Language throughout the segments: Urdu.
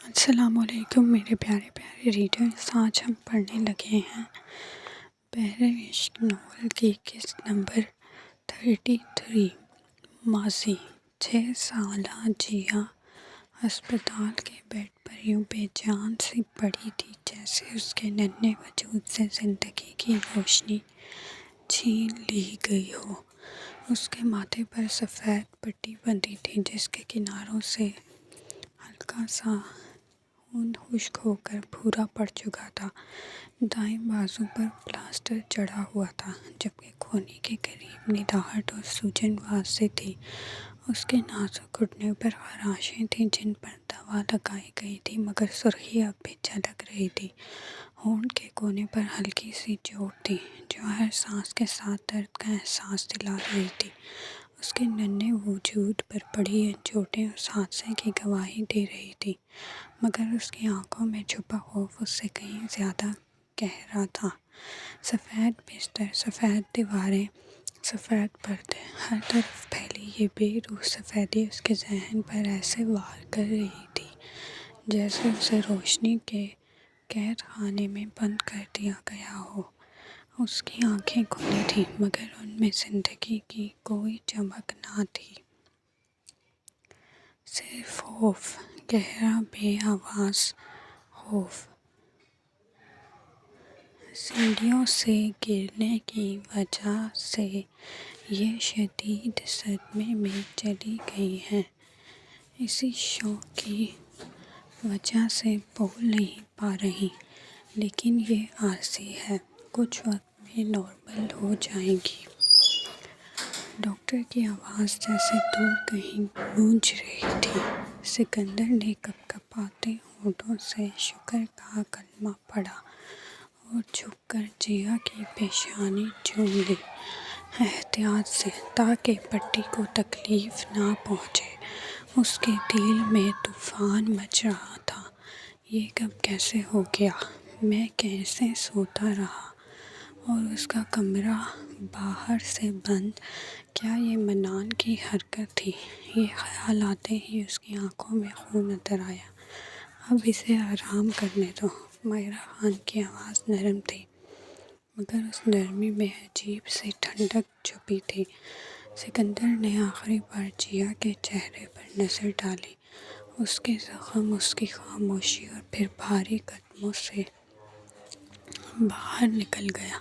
السلام علیکم میرے پیارے پیارے ریڈرز، آج ہم پڑھنے لگے ہیں بحر عشق ناول کی قسط نمبر 33۔ ماضی 6 سالہ جیا ہسپتال کے بیڈ پر یوں بے جان سی پڑی تھی جیسے اس کے ننھے وجود سے زندگی کی روشنی چھین لی گئی ہو۔ اس کے ماتھے پر سفید پٹی بندھی تھی جس کے کناروں سے ہلکا سا خون خشک ہو کر بھورا پڑ چکا تھا۔ دائیں بازو پر پلاسٹر چڑھا ہوا تھا جبکہ کوہنی کے قریب نداہٹ اور سوجن واضح تھی۔ اس کے نازک گھٹنے پر خراشیں تھیں جن پر دوا لگائی گئی تھی مگر سرخی اب بھی جھلک رہی تھی۔ ہونٹ کے کونے پر ہلکی سی چوٹ تھی جو ہر سانس کے ساتھ درد کا احساس دلا رہی تھی۔ اس کے ننھے وجود پر پڑی یہ چوٹیں اس حادثے کی گواہی دے رہی تھیں مگر اس کی آنکھوں میں چھپا خوف اس سے کہیں زیادہ گہرا تھا۔ سفید بستر، سفید دیواریں، سفید پردے، ہر طرف پھیلی یہ بے روح سفیدی اس کے ذہن پر ایسے وار کر رہی تھی جیسے اسے روشنی کے قید خانے میں بند کر دیا گیا ہو۔ اس کی آنکھیں کھلی تھیں مگر ان میں زندگی کی کوئی چمک نہ تھی، صرف خوف، گہرا بے آواز خوف۔ سیڑھیوں سے گرنے کی وجہ سے یہ شدید صدمے میں چلی گئی ہیں، اسی شوق کی وجہ سے بول نہیں پا رہی، لیکن یہ عارضی ہے، کچھ وقت میں نارمل ہو جائیں گی۔ ڈاکٹر کی آواز جیسے دور کہیں گونج رہی تھی۔ سکندر نے کپکپاتے ہونٹوں سے شکر کا کلمہ پڑھا اور جھک کر جیا کی پیشانی چوم لی، احتیاط سے تاکہ پٹی کو تکلیف نہ پہنچے۔ اس کے دل میں طوفان مچ رہا تھا، یہ کب کیسے ہو گیا، میں کیسے سوتا رہا، اور اس کا کمرہ باہر سے بند، کیا یہ منان کی حرکت تھی؟ یہ خیال آتے ہی اس کی آنکھوں میں خون اتر آیا۔ اب اسے آرام کرنے دو۔ مائرہ خان کی آواز نرم تھی مگر اس نرمی میں عجیب سی ٹھنڈک چھپی تھی۔ سکندر نے آخری بار جیا کے چہرے پر نظر ڈالی، اس کے زخم، اس کی خاموشی، اور پھر بھاری قدموں سے باہر نکل گیا۔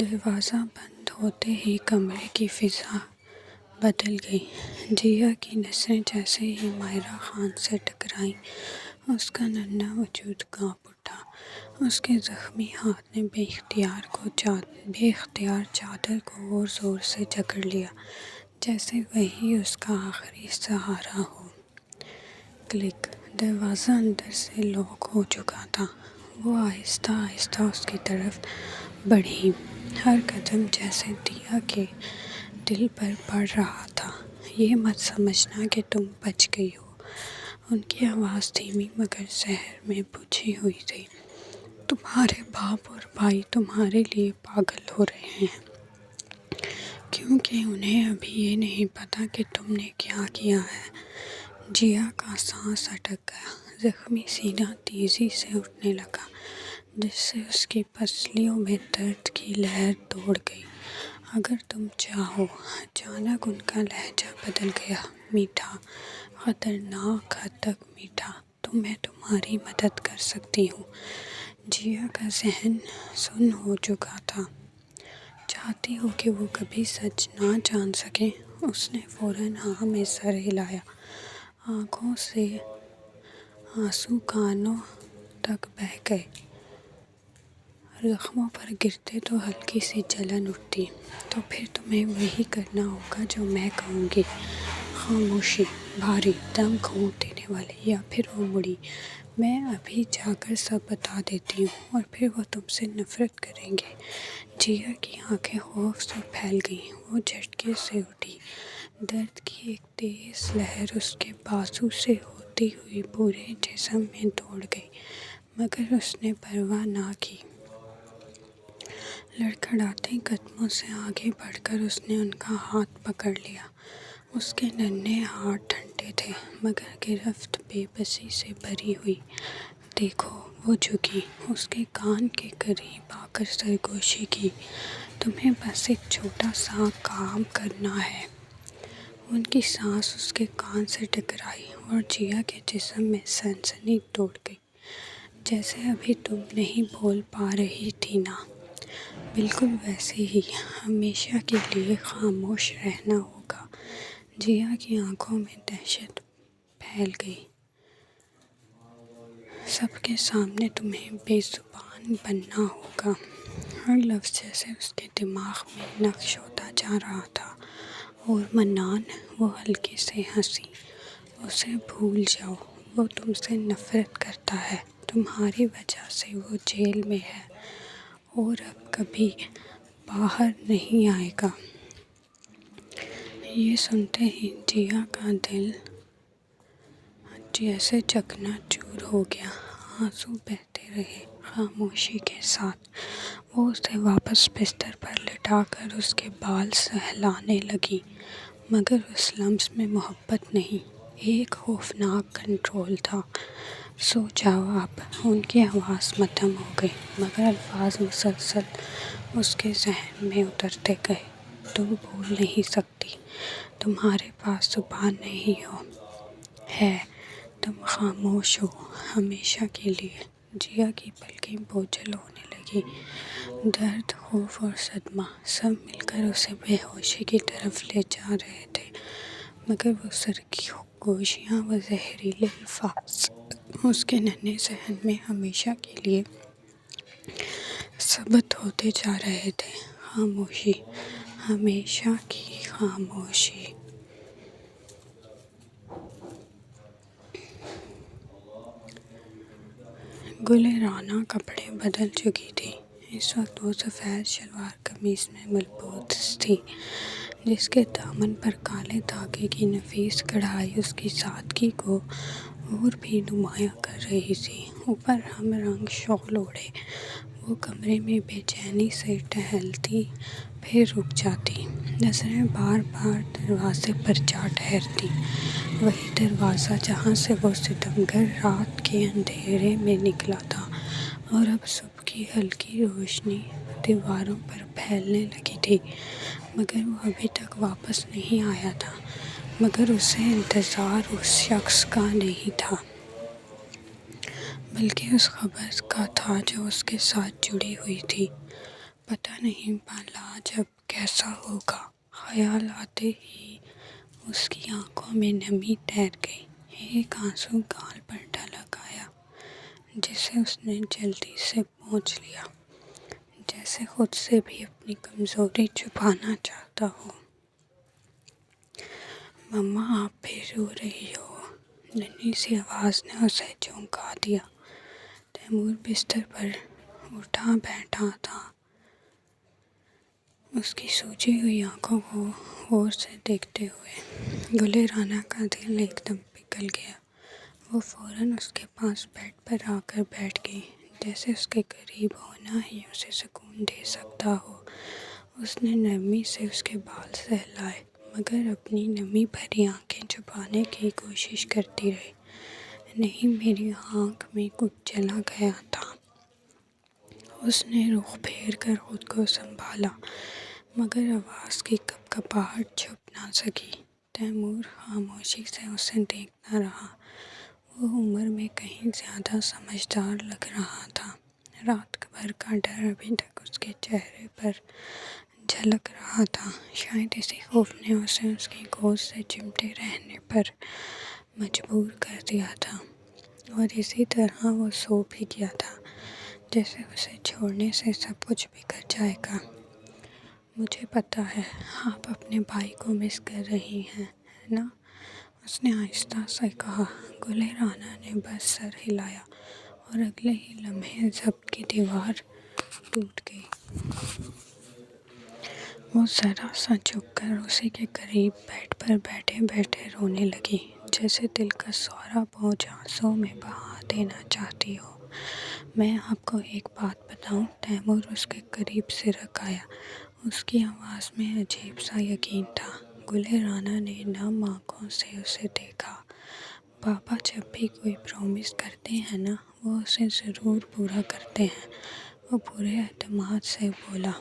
دروازہ بند ہوتے ہی کمرے کی فضا بدل گئی۔ جیا کی نسیں جیسے ہی مائرہ خان سے ٹکرائیں، اس کا ننھا وجود کانپ اٹھا۔ اس کے زخمی ہاتھ نے بے اختیار چادر کو اور زور سے جکڑ لیا جیسے وہی اس کا آخری سہارا ہو۔ کلک، دروازہ اندر سے لاک ہو چکا تھا۔ وہ آہستہ آہستہ اس کی طرف بڑھی، ہر قدم جیسے دیا کے دل پر پڑ رہا تھا۔ یہ مت سمجھنا کہ تم بچ گئی ہو۔ ان کی آواز دھیمی مگر زہر میں بجھی ہوئی تھی۔ تمہارے باپ اور بھائی تمہارے لیے پاگل ہو رہے ہیں کیونکہ انہیں ابھی یہ نہیں پتا کہ تم نے کیا کیا ہے۔ جیا کا سانس اٹک گیا، زخمی سینہ تیزی سے اٹھنے لگا جس سے اس کی پسلیوں میں درد کی لہر دوڑ گئی۔ اگر تم چاہو، اچانک ان کا لہجہ بدل گیا، میٹھا، خطرناک حد تک میٹھا، تو میں تمہاری مدد کر سکتی ہوں۔ جیا کا ذہن سن ہو چکا تھا۔ چاہتی ہو کہ وہ کبھی سچ نہ جان سکیں؟ اس نے فوراً ہاں میں سر ہلایا۔ آنکھوں سے آنسو کانوں تک بہہ گئے۔ زخموں پر گرتے تو ہلکی سی جلن اٹھتی۔ تو پھر تمہیں وہی کرنا ہوگا جو میں کہوں گی۔ خاموشی، بھاری، دم گھونٹ دینے والی۔ یا پھر وہ مڑی، میں ابھی جا کر سب بتا دیتی ہوں اور پھر وہ تم سے نفرت کریں گے۔ جیا کی آنکھیں خوف سے پھیل گئیں، وہ جھٹکے سے اٹھی۔ درد کی ایک تیز لہر اس کے بازو سے ہوتی ہوئی پورے جسم میں دوڑ گئی مگر اس نے پرواہ نہ کی۔ لڑکھڑاتے قدموں سے آگے بڑھ کر اس نے ان کا ہاتھ پکڑ لیا۔ اس کے ننھے ہاتھ ٹھنڈے تھے مگر گرفت بے بسی سے بھری ہوئی۔ دیکھو وہ جھکی، اس کے کان کے قریب آ کر سرگوشی کی۔ تمہیں بس ایک چھوٹا سا کام کرنا ہے۔ ان کی سانس اس کے کان سے ٹکرائی اور جیا کے جسم میں سنسنی دوڑ گئی، جیسے ابھی تم نہیں بول پا رہی تھی نا، بالکل ویسے ہی، ہمیشہ کے لیے خاموش رہنا ہوگا۔ جیا کی آنکھوں میں دہشت پھیل گئی۔ سب کے سامنے تمہیں بے زبان بننا ہوگا۔ ہر لفظ جیسے اس کے دماغ میں نقش ہوتا جا رہا تھا۔ اور منان، وہ ہلکی سے ہنسی، اسے بھول جاؤ، وہ تم سے نفرت کرتا ہے، تمہاری وجہ سے وہ جیل میں ہے اور اب کبھی باہر نہیں آئے گا۔ یہ سنتے ہی جیا کا دل جیسے چکنا چور ہو گیا۔ آنسو بہتے رہے۔ خاموشی کے ساتھ وہ اسے واپس بستر پر لٹا کر اس کے بال سہلانے لگی، مگر اس لمس میں محبت نہیں، ایک خوفناک کنٹرول تھا۔ سو جاؤ اب، ان کی آواز مدھم ہو گئی، مگر الفاظ مسلسل اس کے ذہن میں اترتے گئے۔ تم بول نہیں سکتی، تمہارے پاس زبان نہیں ہے، تم خاموش ہو، ہمیشہ کے لیے۔ جیا کی پلکیں بوجھل ہونے لگی۔ درد، خوف اور صدمہ سب مل کر اسے بے ہوشی کی طرف لے جا رہے تھے، مگر وہ سرگوشیاں، وہ زہریلے الفاظ اس کے ننھے ذہن میں ہمیشہ کے لیے ثبت ہوتے جا رہے تھے۔ خاموشی، ہمیشہ کی خاموشی۔ گل رانا کپڑے بدل چکی تھی۔ اس وقت وہ سفید شلوار قمیض میں ملبوس تھی، جس کے دامن پر کالے دھاگے کی نفیس کڑھائی اس کی سادگی کو اور بھی نمایاں کر رہی تھی۔ اوپر ہم رنگ شال اوڑھے وہ کمرے میں بے چینی سے ٹہلتی، پھر رک جاتی، نظریں بار بار دروازے پر جا ٹھہرتی، وہی دروازہ جہاں سے وہ ستمگر رات کے اندھیرے میں نکلا تھا، اور اب صبح کی ہلکی روشنی دیواروں پر پھیلنے لگی تھی، مگر وہ ابھی تک واپس نہیں آیا تھا۔ مگر اسے انتظار اس شخص کا نہیں تھا، بلکہ اس خبر کا تھا جو اس کے ساتھ جڑی ہوئی تھی۔ پتہ نہیں بھلا آج اب کیسا ہوگا۔ خیال آتے ہی اس کی آنکھوں میں نمی تیر گئی۔ ایک آنسو گال پر ڈھلک آیا، جسے اس نے جلدی سے پونچھ لیا، جیسے خود سے بھی اپنی کمزوری چھپانا چاہتا ہو۔ مما، آپ پھر رو رہی ہو؟ ننھی سی آواز نے اسے چونکا دیا۔ تیمور بستر پر اٹھا بیٹھا تھا، اس کی سوجی ہوئی آنکھوں کو غور سے دیکھتے ہوئے۔ گل رانا کا دل ایک دم پگھل گیا۔ وہ فوراً اس کے پاس بیڈ پر آ کر بیٹھ گئی، جیسے اس کے قریب ہونا ہی اسے سکون دے سکتا ہو۔ اس نے نرمی سے اس کے بال سہلائے، مگر اپنی نمی بھری آنکھیں چھپانے کی کوشش کرتی رہی۔ نہیں، میری آنکھ میں کچھ چلا گیا تھا۔ اس نے رخ پھیر کر خود کو سنبھالا، مگر آواز کی کپکپاہٹ چھپ نہ سکی۔ تیمور خاموشی سے اسے دیکھتا رہا۔ وہ عمر میں کہیں زیادہ سمجھدار لگ رہا تھا۔ رات بھر کا ڈر ابھی تک اس کے چہرے پر جھلک رہا تھا۔ شاید اسی خوف نے اسے اس کی گود سے چمٹے رہنے پر مجبور کر دیا تھا، اور اسی طرح وہ سو بھی گیا تھا، جیسے اسے چھوڑنے سے سب کچھ بگڑ جائے گا۔ مجھے پتہ ہے، آپ اپنے بھائی کو مس کر رہی ہیں، ہے نا؟ اس نے آہستہ سے کہا۔ گل رانا نے بس سر ہلایا، اور اگلے ہی لمحے ضبط کی دیوار ٹوٹ گئی۔ وہ ذرا سا جھک کر اسی کے قریب بیڈ پر بیٹھے بیٹھے رونے لگی، جیسے دل کا سارا بوجھ آنسوؤں میں بہا دینا چاہتی ہو۔ میں آپ کو ایک بات بتاؤں؟ تیمور اس کے قریب سرک آیا۔ اس کی آواز میں عجیب سا یقین تھا۔ گل رانا نے نم آنکھوں سے اسے دیکھا۔ پاپا جب بھی کوئی پرومس کرتے ہیں نا، وہ اسے ضرور پورا کرتے ہیں، وہ پورے اعتماد سے بولا۔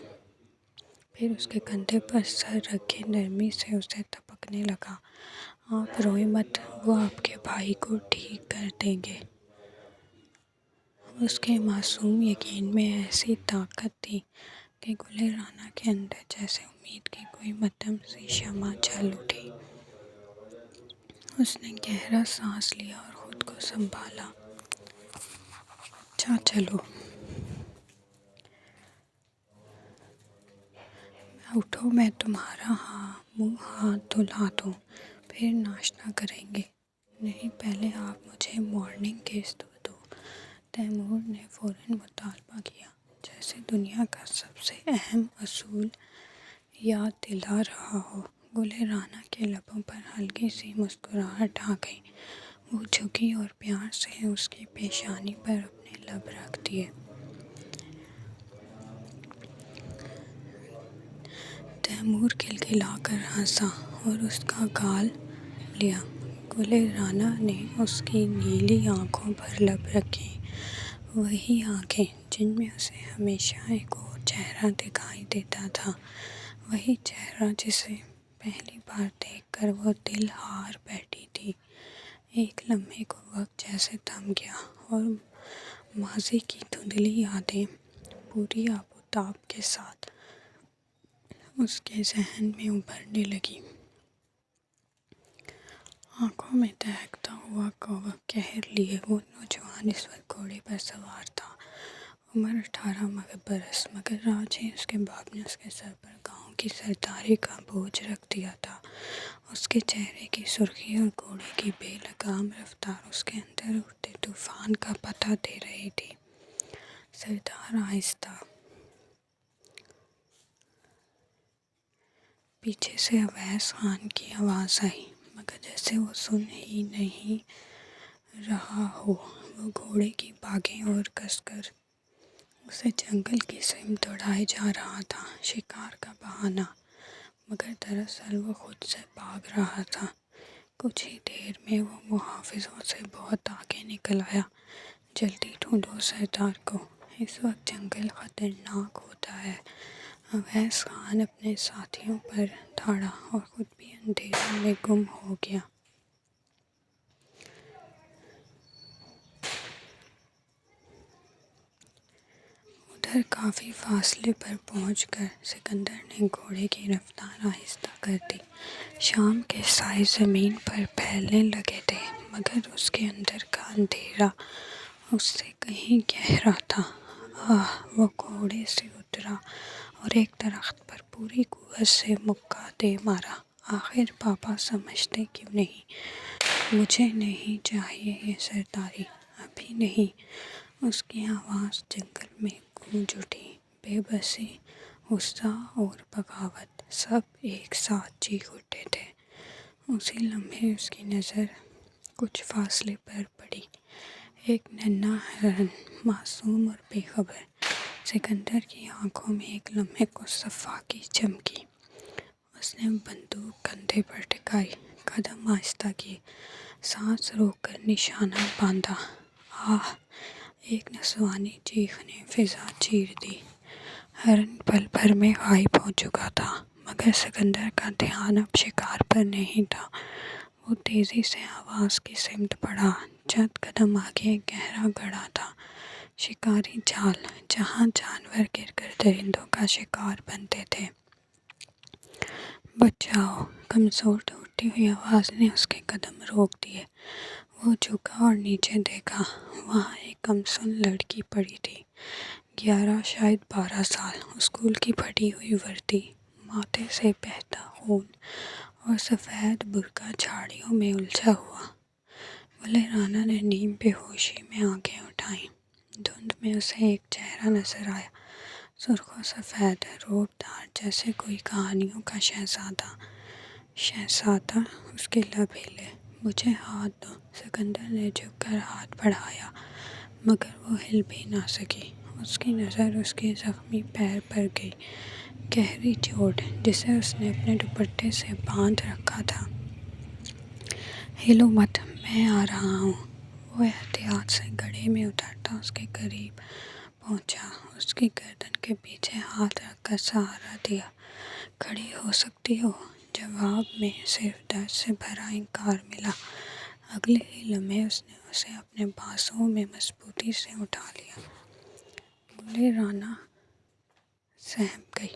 پھر اس کے کندھے پر سر رکھے نرمی سے اسے تپکنے لگا۔ آپ روئیں مت، وہ آپ کے بھائی کو ٹھیک کر دیں گے۔ اس کے معصوم یقین میں ایسی طاقت تھی کہ گل رانا کے اندر جیسے امید کی کوئی مدھم سی شمع جل اٹھی۔ اس نے گہرا سانس لیا اور خود کو سنبھالا۔ اچھا چلو، اٹھو، میں تمہارا منہ ہاتھ دھلا دوں، پھر ناشتہ کریں گے۔ نہیں، پہلے آپ مجھے مارننگ کس دو۔ تیمور نے فوراً مطالبہ کیا، جیسے دنیا کا سب سے اہم اصول یاد دلا رہا ہو۔ گل رانا کے لبوں پر ہلکی سی مسکراہٹ آ گئی۔ وہ جھکی اور پیار سے اس کی پیشانی پر اپنے لب رکھ دیے۔ تیمور کھلکھلا کر ہنسا اور اس کا گال لیا۔ گل رانا نے اس کی نیلی آنکھوں پر لب رکھے، وہی آنکھیں جن میں اسے ہمیشہ ایک اور چہرہ دکھائی دیتا تھا، وہی چہرہ جسے پہلی بار دیکھ کر وہ دل ہار بیٹھی تھی۔ ایک لمحے کو وقت جیسے تھم گیا اور ماضی کی دھندلی یادیں پوری آب و تاب کے ساتھ اس کے ذہن میں ابھرنے لگیں۔ آنکھوں میں دہکتا ہوا قہر لیے وہ نوجوان اس وقت گھوڑے پر سوار تھا۔ عمر 18 برس، مگر آج ہی اس کے باپ نے اس کے سر پر گاؤں کی سرداری کا بوجھ رکھ دیا تھا۔ اس کے چہرے کی سرخی اور گھوڑے کی بے لگام رفتار اس کے اندر اٹھتے طوفان کا پتہ دے رہی تھی۔ سردار آہستہ۔ پیچھے سے اویس خان کی آواز آئی، مگر جیسے وہ سن ہی نہیں رہا ہو۔ وہ گھوڑے کی باگیں اور کس کر اسے جنگل کی سمت دوڑائے جا رہا تھا۔ شکار کا بہانہ، مگر دراصل وہ خود سے بھاگ رہا تھا۔ کچھ ہی دیر میں وہ محافظوں سے بہت آگے نکل آیا۔ جلدی ڈھونڈو سردار کو، اس وقت جنگل خطرناک ہوتا ہے۔ اویس خان اپنے ساتھیوں پر دھاڑا اور خود بھی اندھیرے میں گم ہو گیا۔ ادھر کافی فاصلے پر پہنچ کر سکندر نے گھوڑے کی رفتار آہستہ کر دی۔ شام کے سائے زمین پر پھیلنے لگے تھے، مگر اس کے اندر کا اندھیرا اس سے کہیں گہرا تھا۔ وہ گھوڑے سے اترا اور ایک درخت پر پوری قوت سے مکہ دے مارا۔ آخر پاپا سمجھتے کیوں نہیں؟ مجھے نہیں چاہیے یہ سرداری، ابھی نہیں۔ اس کی آواز جنگل میں گونج اٹھی۔ بے بسی، غصہ اور بغاوت سب ایک ساتھ چیخ اٹھے تھے۔ اسی لمحے اس کی نظر کچھ فاصلے پر پڑی۔ ایک ننھا ہرن، معصوم اور بے خبر۔ سکندر کی آنکھوں میں ایک لمحے کو صفائی چمکی۔ اس نے بندوق کندھے پر ٹکائی، قدم آہستہ کیے، سانس روک کر نشانہ باندھا۔ ایک نسوانی چیخ نے فضا چیر دی۔ ہرن پل بھر میں غائب ہو چکا تھا، مگر سکندر کا دھیان اب شکار پر نہیں تھا۔ وہ تیزی سے آواز کی سمت بڑھا۔ چند قدم آگے ایک گہرا گڑھا تھا، شکاری جال، جہاں جانور گر کر درندوں کا شکار بنتے تھے۔ بچ جاؤ! کمزور ٹوٹتی ہوئی آواز نے اس کے قدم روک دیے۔ وہ جھکا اور نیچے دیکھا۔ وہاں ایک کمسن لڑکی پڑی تھی، 11 شاید 12 سال۔ اسکول کی پھٹی ہوئی وردی، ماتھے سے بہتا خون اور سفید برقع جھاڑیوں میں الجھا ہوا۔ گل رانا نے نیم بے ہوشی میں آنکھیں اٹھائیں۔ دھند میں اسے ایک چہرہ نظر آیا، سرخ و سفید، روب دار، جیسے کوئی کہانیوں کا شہزادہ۔ شہزادہ! اس کے لب ہلے۔ مجھے ہاتھ دو۔ سکندر نے جھک کر ہاتھ بڑھایا، مگر وہ ہل بھی نہ سکی۔ اس کی نظر اس کے زخمی پیر پر گئی، گہری چوٹ جسے اس نے اپنے دوپٹے سے باندھ رکھا تھا۔ ہلو مت، میں آ رہا ہوں۔ وہ احتیاط سے گھڑے میں اترتا اس کے قریب پہنچا، اس کی گردن کے پیچھے ہاتھ رکھ کر سہارا دیا۔ کھڑی ہو سکتی ہو؟ جواب میں صرف درد سے بھرا انکار ملا۔ اگلے ہی لمحے اس نے اسے اپنے بازوں میں مضبوطی سے اٹھا لیا۔ گلِ رانا سہم گئی،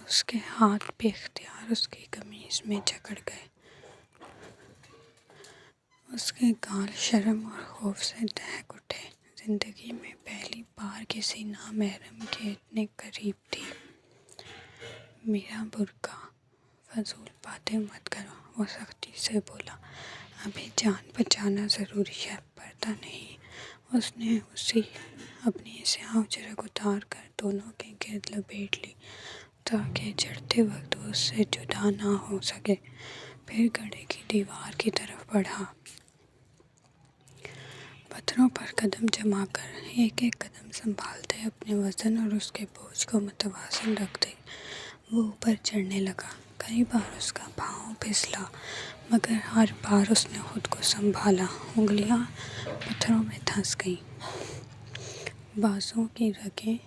اس کے ہاتھ بے اختیار اس کی قمیض میں جکڑ گئے۔ اس کے گال شرم اور خوف سے دہک اٹھے۔ زندگی میں پہلی بار کسی نامحرم کے اتنے قریب تھی۔ میرا برقع، فضول باتیں مت کرو، وہ سختی سے بولا۔ ابھی جان بچانا ضروری ہے، پردہ نہیں۔ اس نے اپنی سیاہ اجرت اتار کر دونوں کے گرد لپیٹ لی تاکہ چڑھتے وقت وہ اس سے جدا نہ ہو سکے۔ پھر گھڑے کی دیوار کی طرف بڑھا، پتھروں پر قدم جما کر ایک ایک قدم سنبھالتے اپنے وزن اور اس کے بوجھ کو متوازن رکھتے وہ اوپر چڑھنے لگا۔ کئی بار اس کا پاؤں پھسلا، مگر ہر بار اس نے خود کو سنبھالا۔ انگلیاں پتھروں میں دھنس گئیں، بازوں کی رگیں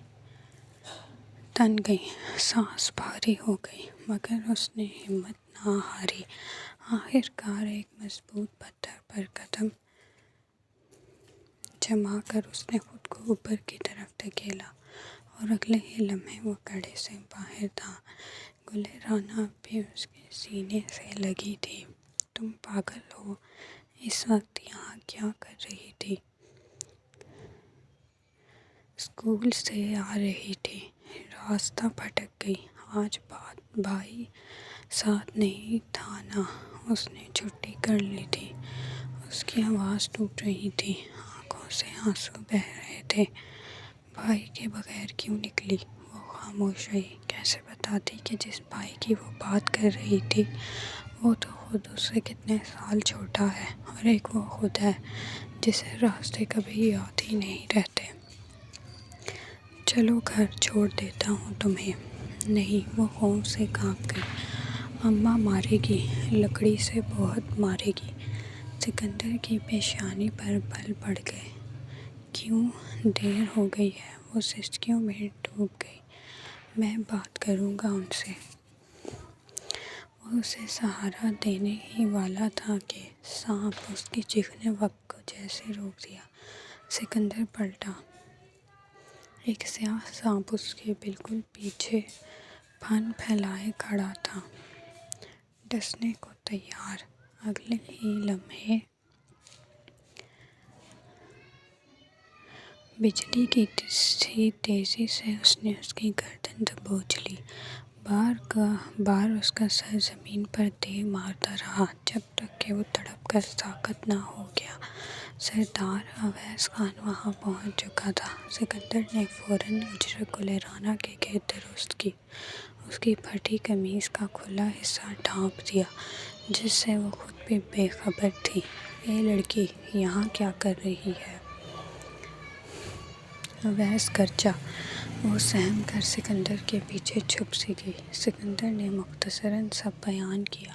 تن گئیں، سانس بھاری ہو گئی، مگر اس نے ہمت نہ ہاری۔ آخر کار ایک مضبوط پتھر پر قدم جما کر اس نے خود کو اوپر کی طرف دھکیلا اور اگلے ہی لمحے وہ گھڑے سے باہر تھا۔ گلِ رانا اب بھی اس کے سینے سے لگی تھی۔ تم پاگل ہو، اس وقت یہاں کیا کر رہی تھی؟ اسکول سے آ رہی تھی، راستہ بھٹک گئی۔ آج بھائی ساتھ نہیں تھا نا، اس نے چھٹی کر لی تھی۔ اس کی آواز ٹوٹ رہی تھی، آنکھوں سے آنسو بہہ رہے تھے۔ بھائی کے بغیر کیوں نکلی؟ وہ خاموش رہی۔ کیسے بتاتی کہ جس بھائی کی وہ بات کر رہی تھی وہ تو خود اس سے کتنے سال چھوٹا ہے، اور ایک وہ خود ہے جسے راستے کبھی یاد ہی نہیں رہتے۔ چلو گھر چھوڑ دیتا ہوں تمہیں۔ نہیں، وہ خوف سے کانپ گئی۔ اماں مارے گی، لکڑی سے بہت مارے گی۔ سکندر کی پیشانی پر بل پڑ گئے۔ کیوں دیر ہو گئی ہے؟ وہ سسکیوں میں ڈوب گئی۔ میں بات کروں گا ان سے۔ وہ اسے سہارا دینے ہی والا تھا کہ سانپ اس کی چیخنے وقت کو جیسے روک دیا۔ سکندر پلٹا، ایک سیاہ سانپ اس کے بالکل پیچھے پھن پھیلائے کھڑا تھا، ڈسنے کو تیار۔ اگلے ہی لمحے بجلی کی سی تیزی سے اس نے اس کی گردن دبوچ لی۔ بار اس کا سر زمین پر دے مارتا رہا جب تک کہ وہ تڑپ کر ساکت نہ ہو گیا۔ سردار اویس خان وہاں پہنچ چکا تھا۔ سکندر نے فوراً اجرت گلِ رانا کے گرد درست کی، اس کی پھٹی قمیض کا کھلا حصہ ڈھانپ دیا جس سے وہ خود بھی بے خبر تھی۔ اے لڑکی، یہاں کیا کر رہی ہے؟ اویس گرجا۔ وہ سہم کر سکندر کے پیچھے چھپ سی گئی۔ سکندر نے مختصراً سب بیان کیا،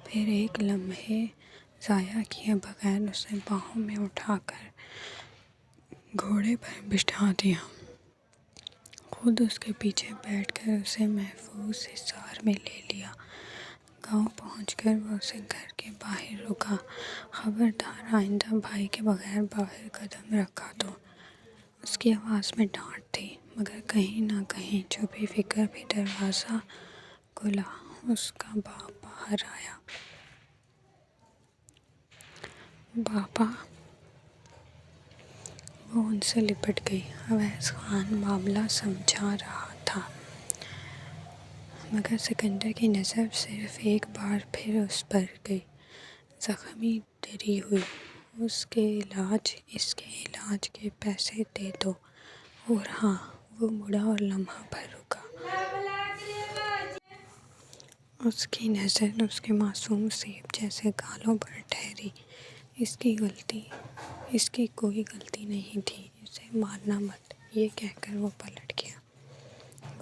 پھر ایک لمحے ضائع کیے بغیر اسے باہوں میں اٹھا کر گھوڑے پر بٹھا دیا، خود اس کے پیچھے بیٹھ کر اسے محفوظ حصار میں لے لیا۔ گاؤں پہنچ کر وہ اسے گھر کے باہر روکا۔ خبردار، آئندہ بھائی کے بغیر باہر قدم رکھا تو۔ اس کی آواز میں ڈانٹ تھی، مگر کہیں نہ کہیں چھپی فکر بھی۔ دروازہ کھلا، اس کا باپ باہر آیا۔ بابا! وہ ان سے لپٹ گئی۔ اویس خان معاملہ سمجھا رہا تھا، مگر سکندر کی نظر صرف ایک بار پھر اس پر گئی۔ زخمی دری ہوئی، اس کے علاج کے پیسے دے دو۔ اور ہاں، وہ مڑا اور لمحہ بھر رکا۔ اس کی نظر اس کے معصوم سیب جیسے گالوں پر ٹھہری۔ اس کی کوئی غلطی نہیں تھی، اسے مارنا مت۔ یہ کہہ کر وہ پلٹ گیا۔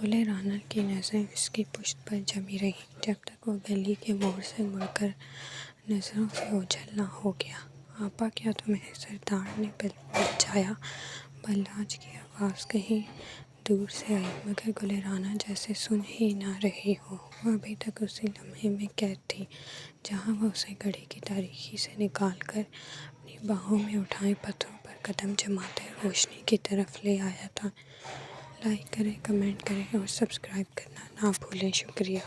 گلِ رانا کی نظریں اس کی پشت پر جمی رہیں جب تک وہ گلی کے موڑ سے مڑ کر نظروں سے اوجھل نہ ہو گیا۔ آپا کیا تمہیں سردار نے بچایا؟ بلراج کی آواز کہیں دور سے آئی، مگر گلِ رانا جیسے سن ہی نہ رہی ہو۔ وہ ابھی تک اسی لمحے میں قید تھی جہاں وہ اسے گڑھے کی تاریکی سے نکال کر اپنی باہوں میں اٹھائے پتھروں پر قدم جماتے روشنی کی طرف لے آیا تھا۔ لائک کریں، کمنٹ کریں اور سبسکرائب کرنا نہ بھولیں۔ شکریہ۔